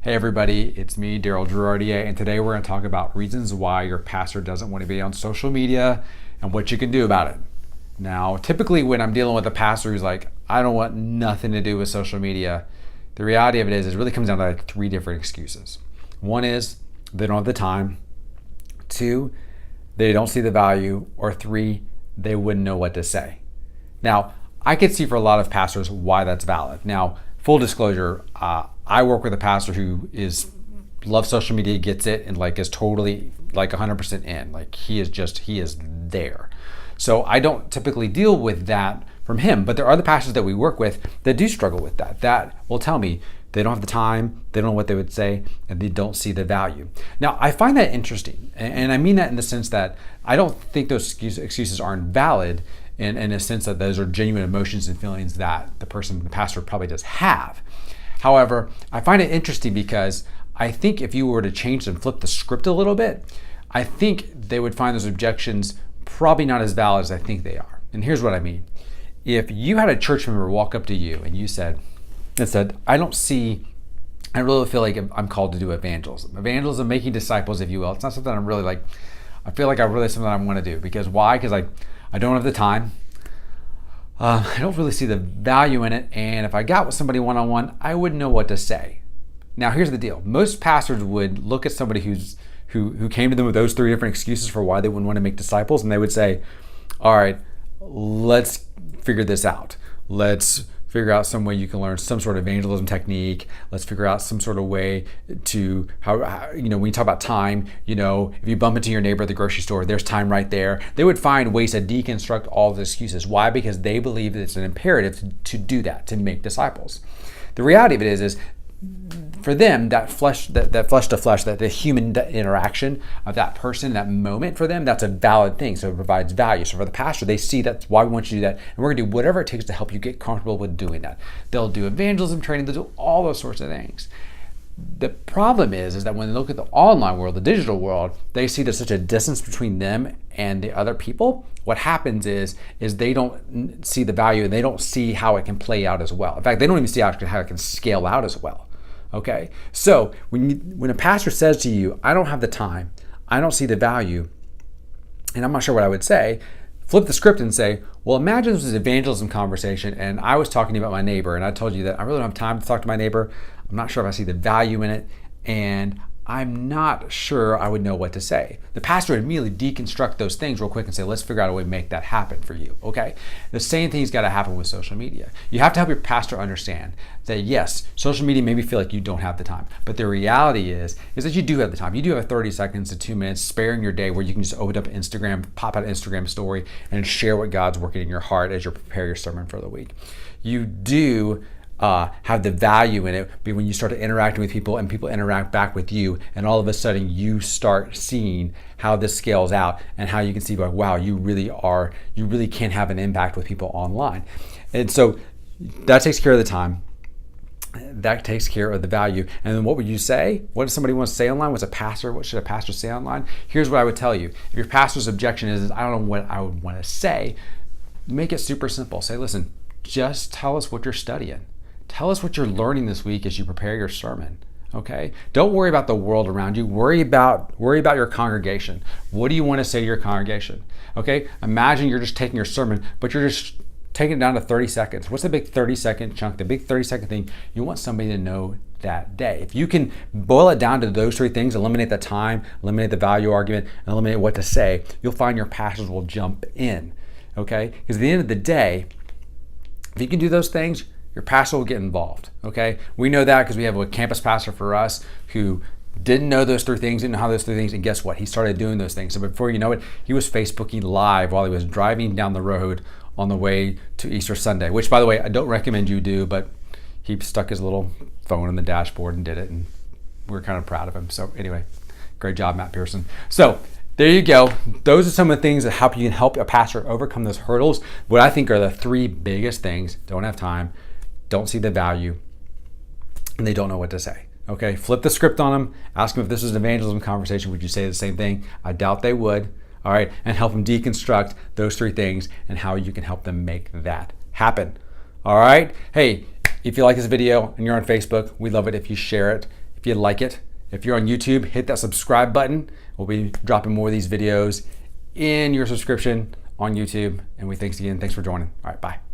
Hey everybody, it's me, Daryl Girardier, and today we're going to talk about reasons why your pastor doesn't want to be on social media and what you can do about it. Now, typically when I'm dealing with a pastor who's like, I don't want nothing to do with social media, the reality of it is it really comes down to like three different excuses. One is they don't have the time. Two, they don't see the value. Or three, they wouldn't know what to say. Now, I could see for a lot of pastors why that's valid. Now, full disclosure, I work with a pastor who loves social media, gets it, and is totally 100% in. He is there. So I don't typically deal with that from him, but there are other pastors that we work with that do struggle with that will tell me they don't have the time, they don't know what they would say, and they don't see the value. Now, I find that interesting, and I mean that in the sense that I don't think those excuses aren't valid in a sense that those are genuine emotions and feelings that the pastor probably does have. However, I find it interesting because I think if you were to change and flip the script a little bit, I think they would find those objections probably not as valid as I think they are. And here's what I mean. If you had a church member walk up to you and you said, I really feel like I'm called to do evangelism. Evangelism, making disciples, if you will. It's not something I'm really I feel like something I want to do. Because why? Because I don't have the time. I don't really see the value in it, and if I got with somebody one-on-one, I wouldn't know what to say. Now, here's the deal. Most pastors would look at somebody who came to them with those three different excuses for why they wouldn't want to make disciples, and they would say, all right, let's figure this out. Let's figure out some way you can learn some sort of evangelism technique. Let's figure out some sort of way to how when you talk about time, if you bump into your neighbor at the grocery store, there's time right there. They would find ways to deconstruct all the excuses. Why? Because they believe that it's an imperative to do that, to make disciples. The reality of it is for them, that flesh to flesh, that the human interaction of that person, that moment for them, that's a valid thing. So it provides value. So for the pastor, they see that's why we want you to do that. And we're going to do whatever it takes to help you get comfortable with doing that. They'll do evangelism training. They'll do all those sorts of things. The problem is that when they look at the online world, the digital world, they see there's such a distance between them and the other people. What happens is they don't see the value and they don't see how it can play out as well. In fact, they don't even see how it can scale out as well. Okay, so when a pastor says to you, I don't have the time, I don't see the value, and I'm not sure what I would say, flip the script and say, well, imagine this was an evangelism conversation and I was talking to you about my neighbor and I told you that I really don't have time to talk to my neighbor. I'm not sure if I see the value in it, and I'm not sure I would know what to say. The pastor would immediately deconstruct those things real quick and say, let's figure out a way to make that happen for you, okay? The same thing's got to happen with social media. You have to help your pastor understand that, yes, social media made me feel like you don't have the time, but the reality is that you do have the time. You do have 30 seconds to 2 minutes spare in your day where you can just open up Instagram, pop out an Instagram story, and share what God's working in your heart as you prepare your sermon for the week. You do have the value in it, but when you start interacting with people and people interact back with you, and all of a sudden you start seeing how this scales out and how you can see, wow, you really can have an impact with people online. And so that takes care of the time. That takes care of the value. And then what would you say? What does somebody want to say online? What should a pastor say online? Here's what I would tell you. If your pastor's objection is I don't know what I would want to say, make it super simple. Say, listen, just tell us what you're studying. Tell us what you're learning this week as you prepare your sermon, okay? Don't worry about the world around you. Worry about your congregation. What do you want to say to your congregation, okay? Imagine you're just taking your sermon, but you're just taking it down to 30 seconds. What's the big 30-second chunk, the big 30-second thing you want somebody to know that day? If you can boil it down to those three things, eliminate the time, eliminate the value argument, and eliminate what to say, you'll find your pastors will jump in, okay? Because at the end of the day, if you can do those things, your pastor will get involved, okay? We know that because we have a campus pastor for us who didn't know those three things, didn't know how those three things, and guess what? He started doing those things. So before you know it, he was Facebooking live while he was driving down the road on the way to Easter Sunday, which, by the way, I don't recommend you do, but he stuck his little phone on the dashboard and did it, and we're kind of proud of him. So anyway, great job, Matt Pearson. So there you go. Those are some of the things that you can help a pastor overcome those hurdles. What I think are the three biggest things: don't have time, don't see the value, and they don't know what to say. Okay, flip the script on them. Ask them if this was an evangelism conversation, would you say the same thing? I doubt they would. All right, and help them deconstruct those three things and how you can help them make that happen. All right, hey, if you like this video and you're on Facebook, we'd love it if you share it. if you like it. If you're on YouTube, hit that subscribe button. We'll be dropping more of these videos in your subscription on YouTube. And thanks for joining. All right, bye.